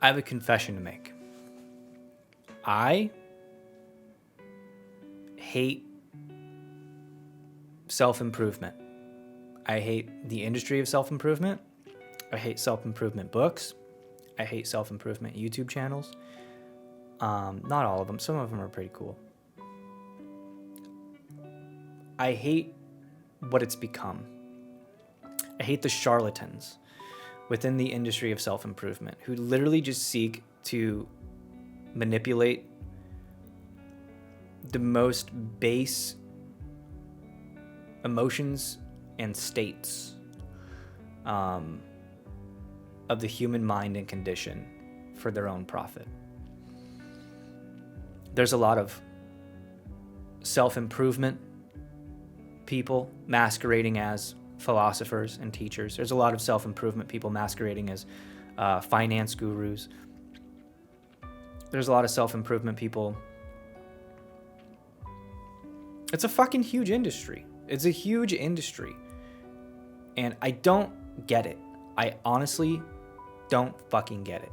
I have a confession to make. I hate self-improvement. I hate the industry of self-improvement. I hate self-improvement books. I hate self-improvement YouTube channels. Not all of them. Some of them are pretty cool. I hate what it's become. I hate the charlatans within the industry of self-improvement who literally just seek to manipulate the most base emotions and states of the human mind and condition for their own profit. There's a lot of self-improvement people masquerading as philosophers and teachers. There's a lot of self-improvement people masquerading as finance gurus. There's a lot of self-improvement people. It's a fucking huge industry. It's a huge industry. And I don't get it. I honestly don't fucking get it.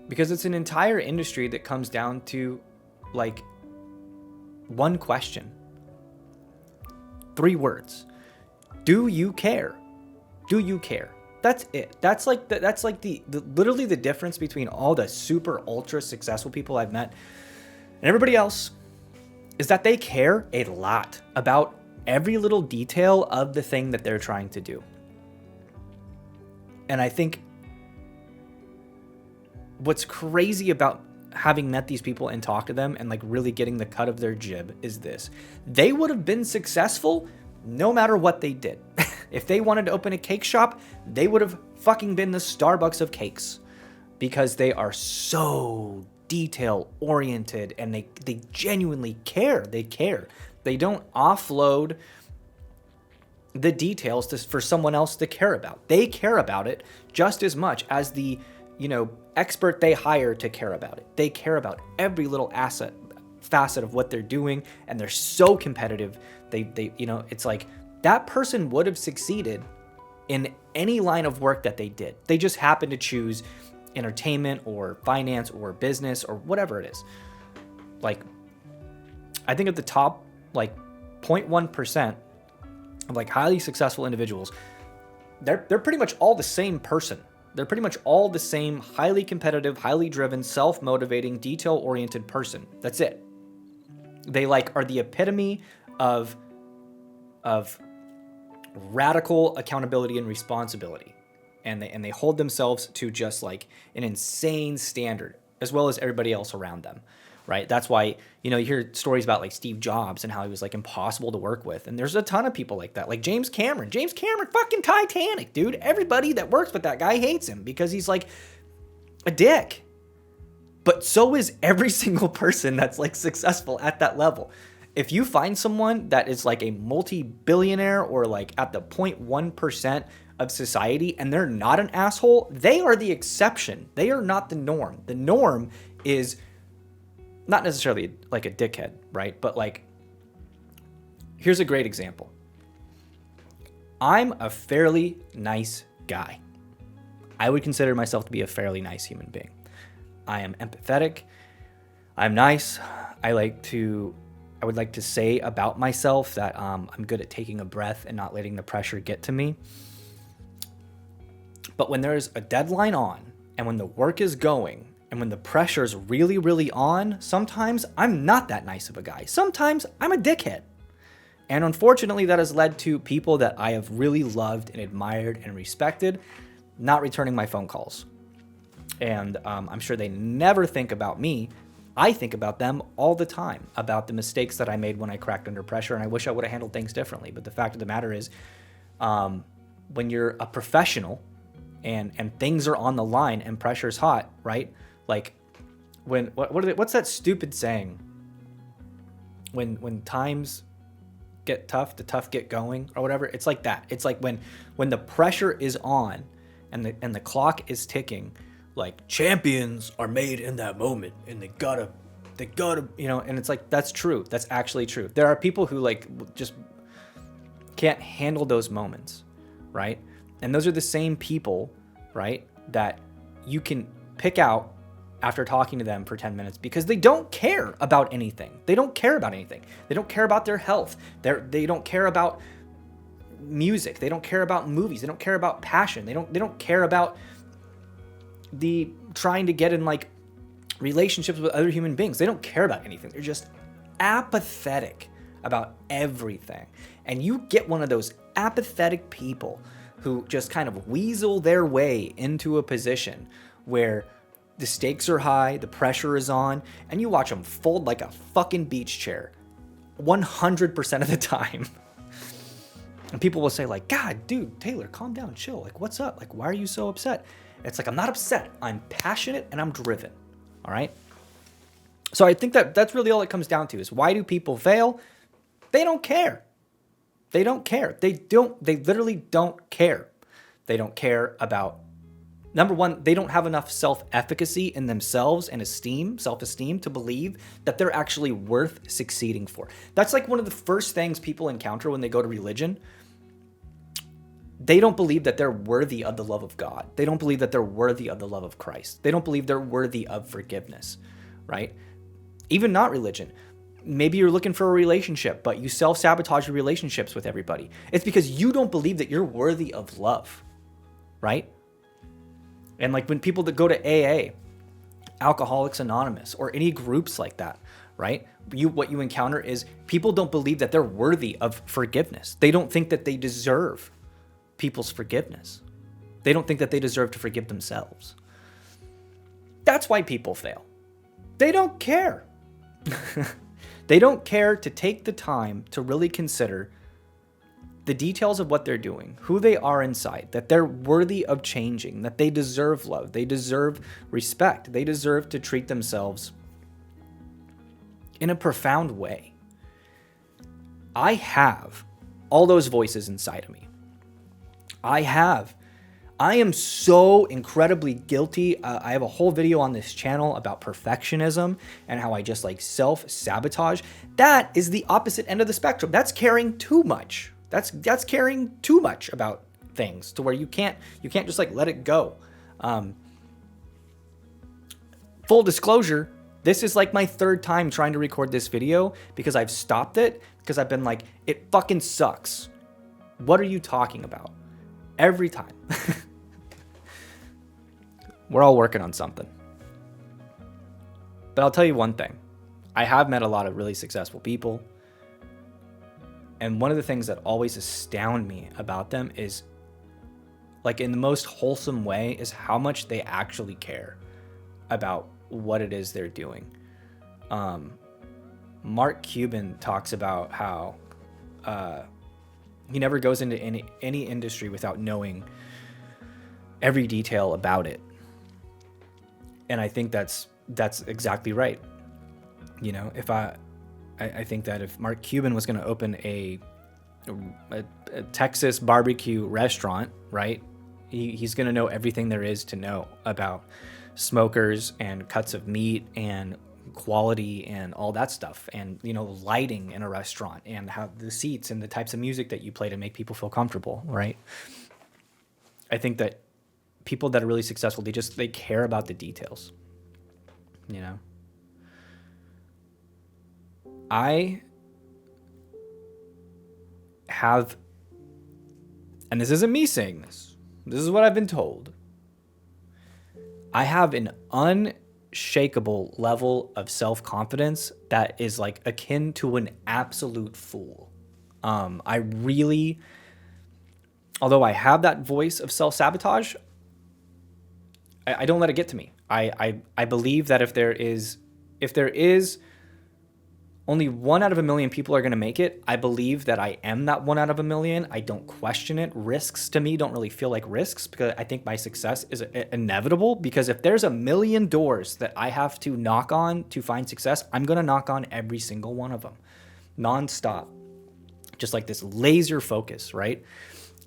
Because it's an entire industry that comes down to like one question. 3 words. Do you care? Do you care? That's it. That's like the literally the difference between all the super ultra successful people I've met and everybody else is that they care a lot about every little detail of the thing that they're trying to do. And I think what's crazy about having met these people and talked to them and like really getting the cut of their jib is this. They would have been successful no matter what they did. If they wanted to open a cake shop, they would have fucking been the Starbucks of cakes because they are so detail oriented and they genuinely care. They care. They don't offload the details for someone else to care about. They care about it just as much as the, expert they hire to care about it. They care about every little facet of what they're doing, and they're so competitive. They it's like that person would have succeeded in any line of work that they did. They just happened to choose entertainment or finance or business or whatever it is. Like, I think at the top, like 0.1% of like highly successful individuals, they're pretty much all the same person. They're pretty much all the same highly competitive, highly driven, self-motivating, detail-oriented person. That's it. They like are the epitome of radical accountability and responsibility. And they hold themselves to just like an insane standard, as well as everybody else around them, right? That's why, you hear stories about like Steve Jobs and how he was like impossible to work with. And there's a ton of people like that, like James Cameron, fucking Titanic, dude. Everybody that works with that guy hates him because he's like a dick. But so is every single person that's like successful at that level. If you find someone that is like a multi-billionaire or like at the 0.1% of society and they're not an asshole, they are the exception. They are not the norm. The norm is not necessarily like a dickhead, right? But like, here's a great example. I'm a fairly nice guy. I would consider myself to be a fairly nice human being. I am empathetic. I'm nice. I would like to say about myself that I'm good at taking a breath and not letting the pressure get to me. But when there's a deadline on, and when the work is going, and when the pressure's really, really on, sometimes I'm not that nice of a guy. Sometimes I'm a dickhead. And unfortunately, that has led to people that I have really loved and admired and respected not returning my phone calls. And I'm sure they never think about me. I think about them all the time, about the mistakes that I made when I cracked under pressure, and I wish I would have handled things differently. But the fact of the matter is, when you're a professional and things are on the line and pressure's hot, right? Like, what's that stupid saying? When times get tough, the tough get going, or whatever. It's like that. It's like when the pressure is on and the clock is ticking. Like, champions are made in that moment, and they gotta, and it's like, that's true. That's actually true. There are people who like just can't handle those moments, right? And those are the same people, right, that you can pick out after talking to them for 10 minutes because they don't care about anything. They don't care about anything. They don't care about their health. They don't care about music. They don't care about movies. They don't care about passion. They don't care about the trying to get in like relationships with other human beings. They don't care about anything. They're just apathetic about everything. And you get one of those apathetic people who just kind of weasel their way into a position where the stakes are high, the pressure is on, and you watch them fold like a fucking beach chair 100% of the time. And people will say like, God, dude, Taylor, calm down, chill. Like, what's up? Like, why are you so upset? It's like, I'm not upset. I'm passionate and I'm driven. All right. So I think that's really all it comes down to is why do people fail? They don't care. They don't care. They literally don't care. They don't care about, number one, they don't have enough self-efficacy in themselves and self-esteem to believe that they're actually worth succeeding for. That's like one of the first things people encounter when they go to religion. They don't believe that they're worthy of the love of God. They don't believe that they're worthy of the love of Christ. They don't believe they're worthy of forgiveness, right? Even not religion. Maybe you're looking for a relationship, but you self-sabotage your relationships with everybody. It's because you don't believe that you're worthy of love, right? And like when people that go to AA, Alcoholics Anonymous, or any groups like that, right? What you encounter is people don't believe that they're worthy of forgiveness. They don't think that they deserve people's forgiveness. They don't think that they deserve to forgive themselves. That's why people fail. They don't care. They don't care to take the time to really consider the details of what they're doing, who they are inside, that they're worthy of changing, that they deserve love, they deserve respect, they deserve to treat themselves in a profound way. I have all those voices inside of me. I am so incredibly guilty. I have a whole video on this channel about perfectionism and how I just like self-sabotage. That is the opposite end of the spectrum. That's caring too much. That's caring too much about things to where you can't just like let it go. Full disclosure, this is like my third time trying to record this video because I've stopped it because I've been like, it fucking sucks. What are you talking about? Every time. We're all working on something. But I'll tell you one thing. I have met a lot of really successful people. And one of the things that always astound me about them is, like in the most wholesome way, is how much they actually care about what it is they're doing. Mark Cuban talks about how he never goes into any industry without knowing every detail about it. And I think that's exactly right. You know, if I think that if Mark Cuban was going to open a Texas barbecue restaurant, right, he's going to know everything there is to know about smokers and cuts of meat and quality and all that stuff, and you know, lighting in a restaurant and how the seats and the types of music that you play to make people feel comfortable, right? I think that people that are really successful, they care about the details, you know. I have, and this isn't me saying this is what I've been told, I have an unshakable level of self-confidence that is like akin to an absolute fool. I really, although I have that voice of self-sabotage, I don't let it get to me. I believe that if there is only 1 out of a million people are going to make it, I believe that I am that 1 out of a million. I don't question it. Risks to me don't really feel like risks because I think my success is inevitable, because if there's 1 million doors that I have to knock on to find success, I'm going to knock on every single one of them nonstop. Just like this laser focus, right?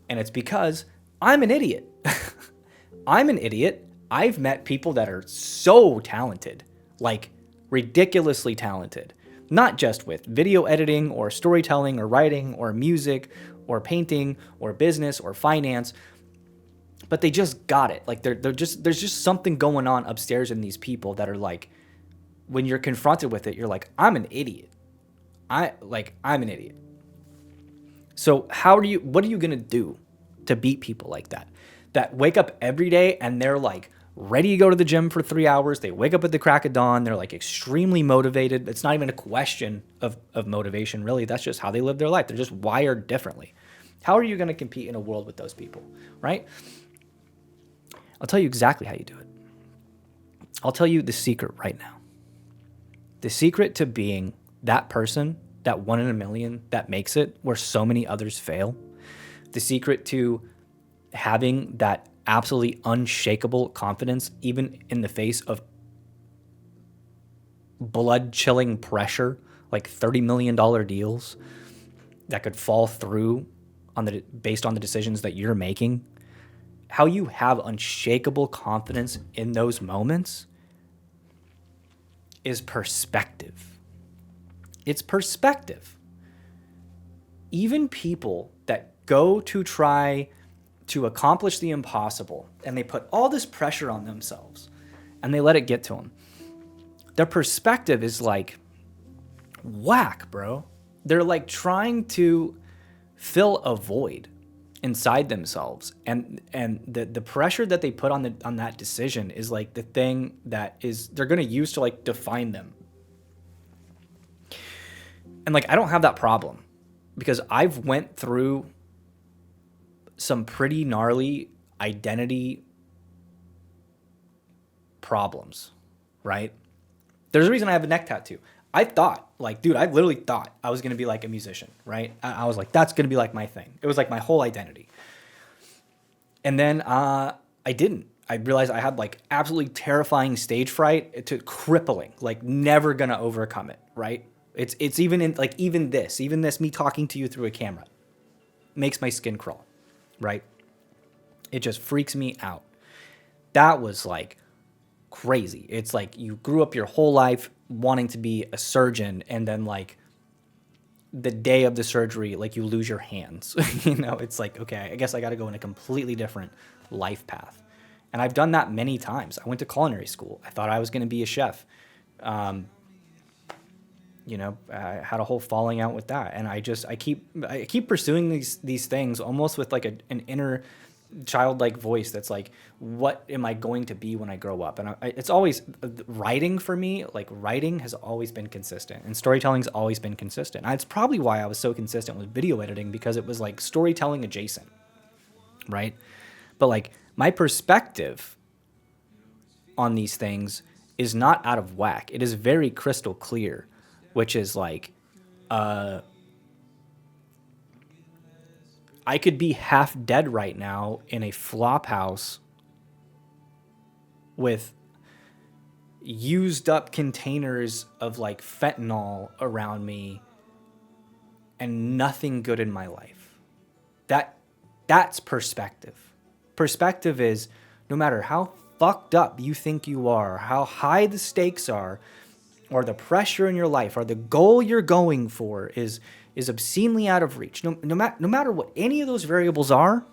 And it's because I'm an idiot. I'm an idiot. I've met people that are so talented, like ridiculously talented. Not just with video editing or storytelling or writing or music or painting or business or finance. but they just got it. Like they're just, there's just something going on upstairs in these people that are like, when you're confronted with it, you're like, I'm an idiot. I'm an idiot. So what are you going to do to beat people like that? That wake up every day and they're like ready to go to the gym for 3 hours. They wake up at the crack of dawn. They're like extremely motivated. It's not even a question of motivation, really. That's just how they live their life. They're just wired differently. How are you going to compete in a world with those people, right? I'll tell you exactly how you do it. I'll tell you the secret right now. The secret to being that person, that 1 in a million that makes it where so many others fail. The secret to having that absolutely unshakable confidence, even in the face of blood-chilling pressure, like $30 million deals that could fall through based on the decisions that you're making. How you have unshakable confidence in those moments is perspective. It's perspective. Even people that go to try to accomplish the impossible and they put all this pressure on themselves and they let it get to them, their perspective is like whack, bro. They're like trying to fill a void inside themselves, and the pressure that they put on that decision is like the thing that is they're going to use to like define them. And like I don't have that problem because I've went through some pretty gnarly identity problems, right? There's a reason I have a neck tattoo. I thought, like, dude, I literally thought I was going to be like a musician, right? I was like, that's going to be like my thing. It was like my whole identity. And then I didn't. I realized I had like absolutely terrifying stage fright to crippling, like never going to overcome it, right? It's even in like even this me talking to you through a camera makes my skin crawl, right? It just freaks me out. That was like crazy. It's like you grew up your whole life wanting to be a surgeon, and then like the day of the surgery, like you lose your hands. You know, it's like, okay, I guess I got to go in a completely different life path. And I've done that many times. I went to culinary school. I thought I was going to be a chef. You know, I had a whole falling out with that. And I keep pursuing these things almost with like an inner childlike voice that's like, what am I going to be when I grow up? And it's always writing for me. Like writing has always been consistent, and storytelling's always been consistent. And it's probably why I was so consistent with video editing, because it was like storytelling adjacent, right? But like my perspective on these things is not out of whack. It is very crystal clear, which is like, I could be half dead right now in a flop house with used up containers of like fentanyl around me and nothing good in my life. That's perspective. Perspective is no matter how fucked up you think you are, how high the stakes are, or the pressure in your life, or the goal you're going for is obscenely out of reach. No matter what any of those variables are,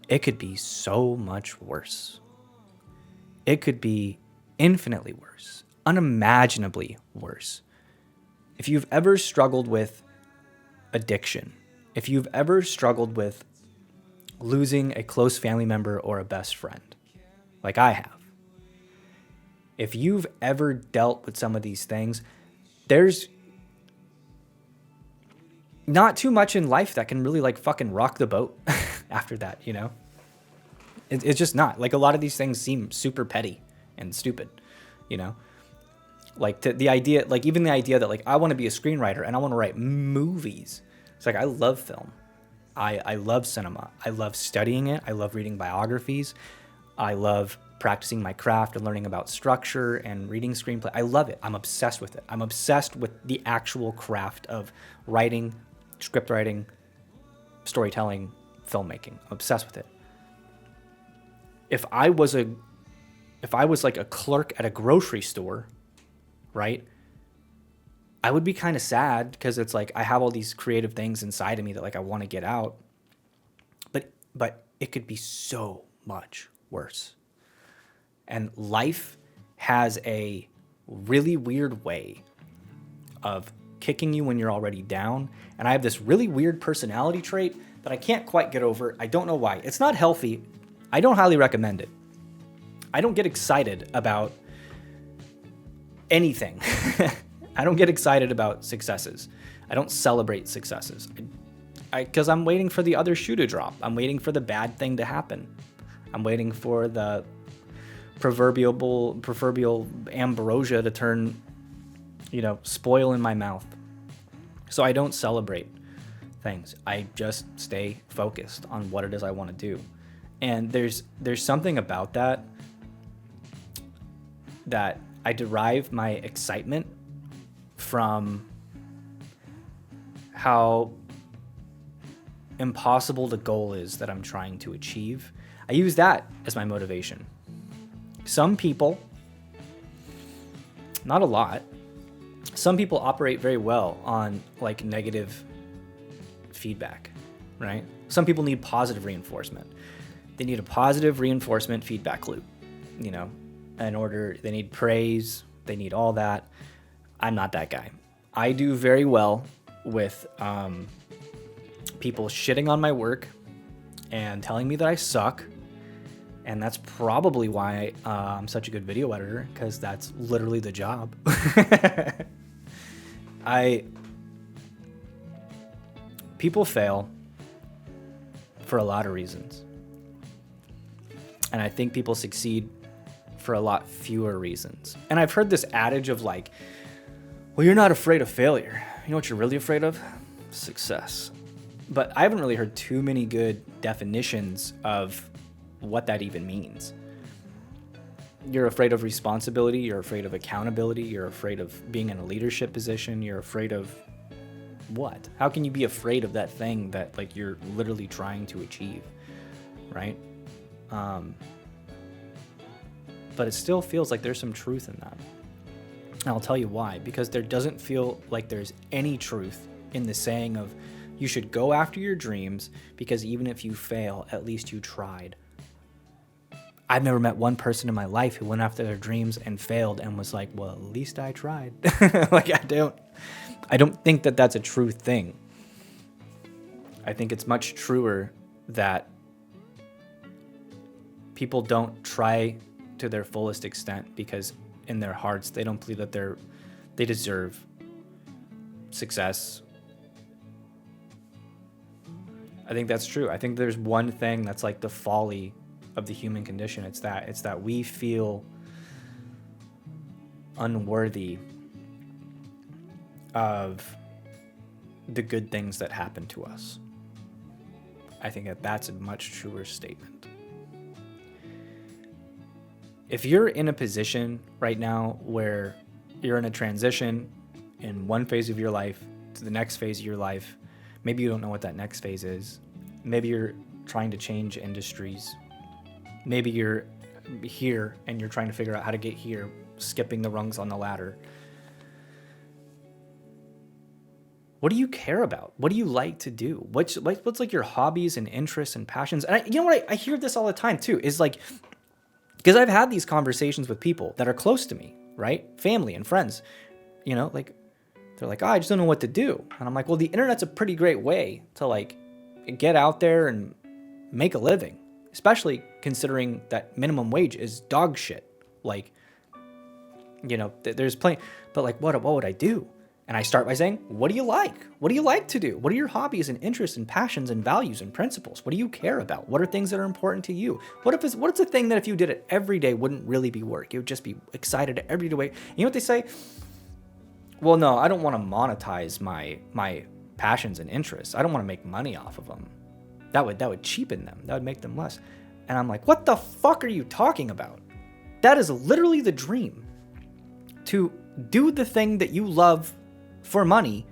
it could be so much worse. It could be infinitely worse, unimaginably worse. If you've ever struggled with addiction, if you've ever struggled with losing a close family member or a best friend, like I have, if you've ever dealt with some of these things, there's not too much in life that can really like fucking rock the boat after that, you know? It's just not. Like a lot of these things seem super petty and stupid, you know? Like the idea, like even the idea that like I want to be a screenwriter and I want to write movies. It's like I love film. I love cinema. I love studying it. I love reading biographies. I love practicing my craft and learning about structure and reading screenplay. I love it. I'm obsessed with it. I'm obsessed with the actual craft of writing, script writing, storytelling, filmmaking. I'm obsessed with it. If I was like a clerk at a grocery store, right? I would be kind of sad because it's like I have all these creative things inside of me that like I want to get out. but it could be so much worse. And life has a really weird way of kicking you when you're already down. And I have this really weird personality trait that I can't quite get over. I don't know why. It's not healthy. I don't highly recommend it. I don't get excited about anything. I don't get excited about successes. I don't celebrate successes. Because I'm waiting for the other shoe to drop. I'm waiting for the bad thing to happen. I'm waiting for the proverbial ambrosia to turn, spoil in my mouth. So I don't celebrate things. I just stay focused on what it is I want to do. And there's something about that I derive my excitement from how impossible the goal is that I'm trying to achieve. I use that as my motivation. Some people, not a lot, some people operate very well on like negative feedback, right? Some people need positive reinforcement. They need a positive reinforcement feedback loop, they need praise, they need all that. I'm not that guy. I do very well with people shitting on my work and telling me that I suck. And that's probably why I'm such a good video editor, because that's literally the job. People fail for a lot of reasons. And I think people succeed for a lot fewer reasons. And I've heard this adage of like, well, you're not afraid of failure. You know what you're really afraid of? Success. But I haven't really heard too many good definitions of what that even means. You're afraid of responsibility. You're afraid of accountability. You're afraid of being in a leadership position. You're afraid of what? How can you be afraid of that thing that like you're literally trying to achieve, right? But it still feels like there's some truth in that. And I'll tell you why. Because there doesn't feel like there's any truth in the saying of you should go after your dreams because even if you fail, at least you tried. I've never met one person in my life who went after their dreams and failed and was like, well, at least I tried. Like, I don't think that that's a true thing. I think it's much truer that people don't try to their fullest extent because in their hearts, they don't believe that they deserve success. I think that's true. I think there's one thing that's like the folly of the human condition. It's that we feel unworthy of the good things that happen to us. I think that's a much truer statement. If you're in a position right now where you're in a transition in one phase of your life to the next phase of your life, maybe you don't know what that next phase is. Maybe you're trying to change industries. Maybe you're here and you're trying to figure out how to get here, skipping the rungs on the ladder. What do you care about? What do you like to do? What's like your hobbies and interests and passions? And you know what? I hear this all the time too, is like, because I've had these conversations with people that are close to me, right? Family and friends, like they're like, oh, I just don't know what to do. And I'm like, well, the internet's a pretty great way to like get out there and make a living, especially considering that minimum wage is dog shit. Like, there's plenty, but like, what would I do? And I start by saying, what do you like? What do you like to do? What are your hobbies and interests and passions and values and principles? What do you care about? What are things that are important to you? What's a thing that if you did it every day wouldn't really be work? You would just be excited every day. You know what they say? Well, no, I don't want to monetize my passions and interests. I don't want to make money off of them. That would cheapen them. That would make them less. And I'm like, what the fuck are you talking about? That is literally the dream. To do the thing that you love for money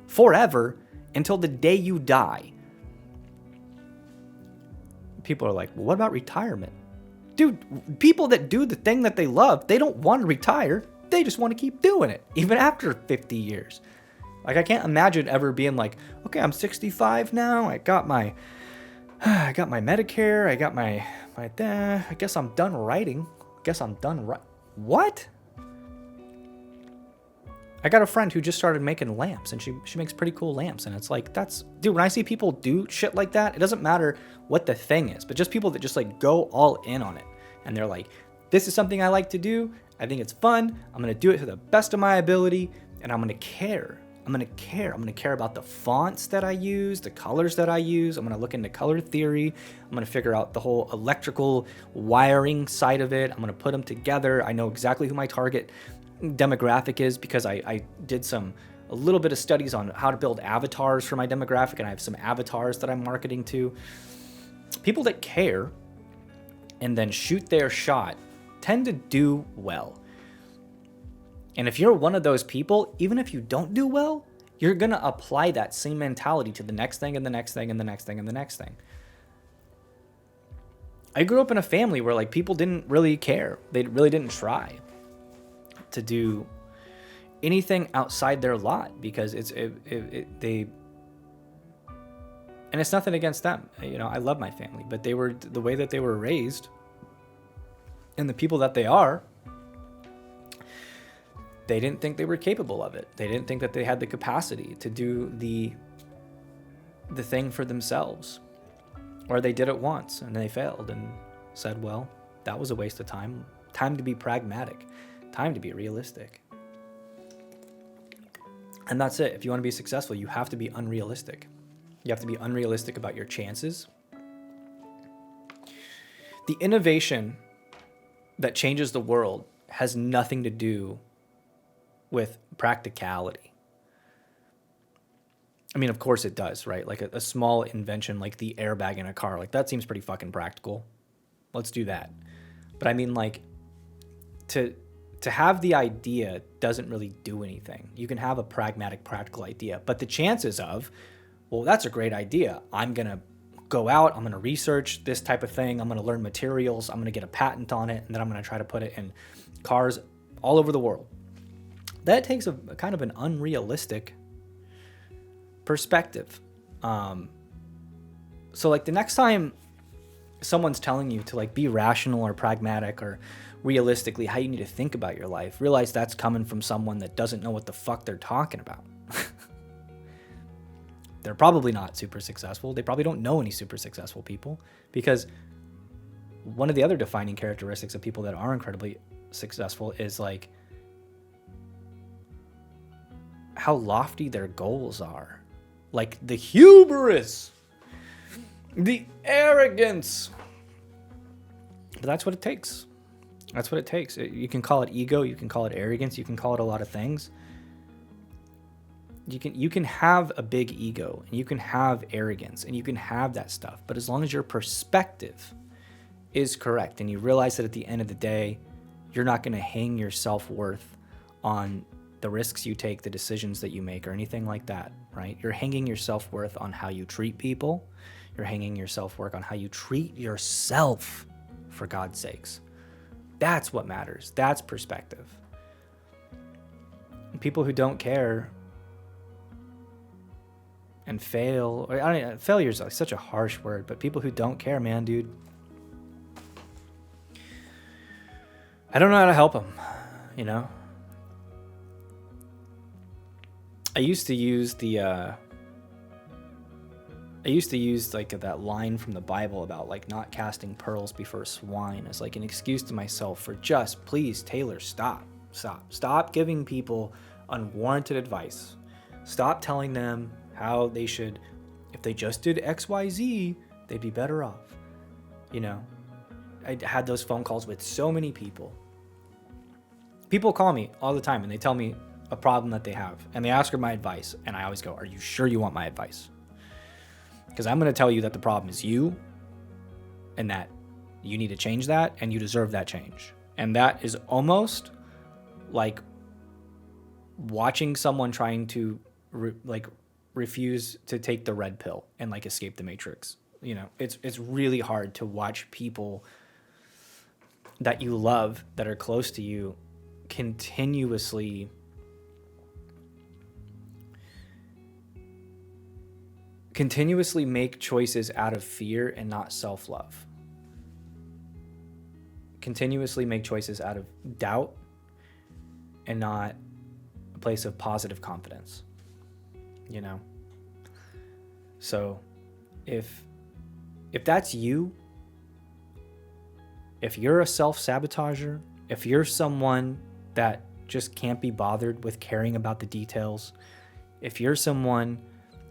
forever until the day you die. People are like, well, what about retirement? Dude, people that do the thing that they love, they don't want to retire. They just want to keep doing it, even after 50 years. Like, I can't imagine ever being like, okay, I'm 65 now. I got my I got my Medicare. I got my I guess I'm done writing. Guess I'm done. What? I got a friend who just started making lamps, and she makes pretty cool lamps, and it's like, that's, dude, when I see people do shit like that, it doesn't matter what the thing is, but just people that just like go all in on it, and they're like, this is something I like to do, I think it's fun, I'm gonna do it to the best of my ability, and I'm gonna care. I'm gonna care about the fonts that I use, the colors that I use. I'm gonna look into color theory. I'm gonna figure out the whole electrical wiring side of it. I'm gonna put them together. I know exactly who my target demographic is because I did a little bit of studies on how to build avatars for my demographic, and I have some avatars that I'm marketing to. People that care and then shoot their shot tend to do well. And if you're one of those people, even if you don't do well, you're going to apply that same mentality to the next thing and the next thing and the next thing and the next thing. I grew up in a family where like people didn't really care. They really didn't try to do anything outside their lot because and it's nothing against them. You know, I love my family, but they were the way that they were raised and the people that they are. They didn't think they were capable of it. They didn't think that they had the capacity to do the thing for themselves. Or they did it once and they failed and said, well, that was a waste of time. Time to be pragmatic. Time to be realistic. And that's it. If you want to be successful, you have to be unrealistic. You have to be unrealistic about your chances. The innovation that changes the world has nothing to do with practicality. I mean, of course it does, right? Like a small invention like the airbag in a car, like that seems pretty fucking practical. Let's do that. But I mean, like, to have the idea doesn't really do anything. You can have a pragmatic, practical idea, but the chances of, well, that's a great idea. I'm going to go out, I'm going to research this type of thing, I'm going to learn materials, I'm going to get a patent on it, and then I'm going to try to put it in cars all over the world. That takes a kind of an unrealistic perspective. So like the next time someone's telling you to like be rational or pragmatic or realistically how you need to think about your life, realize that's coming from someone that doesn't know what the fuck they're talking about. They're probably not super successful. They probably don't know any super successful people, because one of the other defining characteristics of people that are incredibly successful is like how lofty their goals are. Like the hubris, the arrogance. But that's what it takes. That's what it takes. You can call it ego, you can call it arrogance, you can call it a lot of things. You can have a big ego, and you can have arrogance, and you can have that stuff. But as long as your perspective is correct, and you realize that at the end of the day, you're not going to hang your self-worth on the risks you take, the decisions that you make, or anything like that, right? You're hanging your self-worth on how you treat people. You're hanging your self-worth on how you treat yourself, for God's sakes. That's what matters. That's perspective. And people who don't care and fail, or I don't know, failure is like such a harsh word, but people who don't care, man, dude, I don't know how to help them, you know? I used to use like that line from the Bible about like not casting pearls before swine as like an excuse to myself for just, please, Taylor, stop giving people unwarranted advice. Stop telling them how they should, if they just did XYZ, they'd be better off. You know, I had those phone calls with so many people. People call me all the time and they tell me a problem that they have, and they ask for my advice, and I always go, are you sure you want my advice? Because I'm going to tell you that the problem is you, and that you need to change that, and you deserve that change. And that is almost like watching someone trying to refuse to take the red pill and like escape the matrix. You know, it's really hard to watch people that you love, that are close to you, continuously Continuously make choices out of fear and not self-love. Continuously make choices out of doubt and not a place of positive confidence. You know? So if that's you, if you're a self-sabotager, if you're someone that just can't be bothered with caring about the details, if you're someone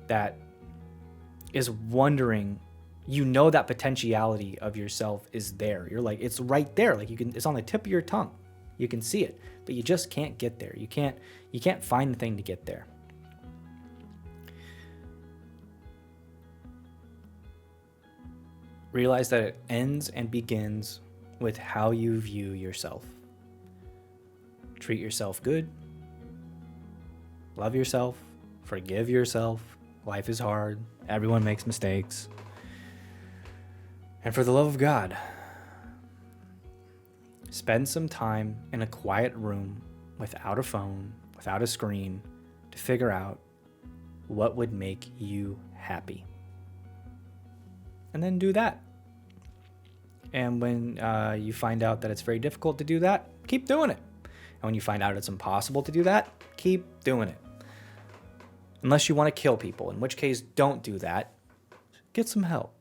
that is wondering, you know, that potentiality of yourself is there. You're like, it's right there. Like it's on the tip of your tongue. You can see it, but you just can't get there. You can't find the thing to get there. Realize that it ends and begins with how you view yourself. Treat yourself good. Love yourself. Forgive yourself. Life is hard. Everyone makes mistakes. And for the love of God, spend some time in a quiet room without a phone, without a screen, to figure out what would make you happy. And then do that. And when you find out that it's very difficult to do that, keep doing it. And when you find out it's impossible to do that, keep doing it. Unless you want to kill people, in which case don't do that. Get some help.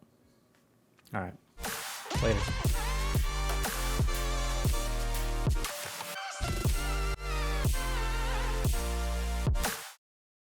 All right. Later.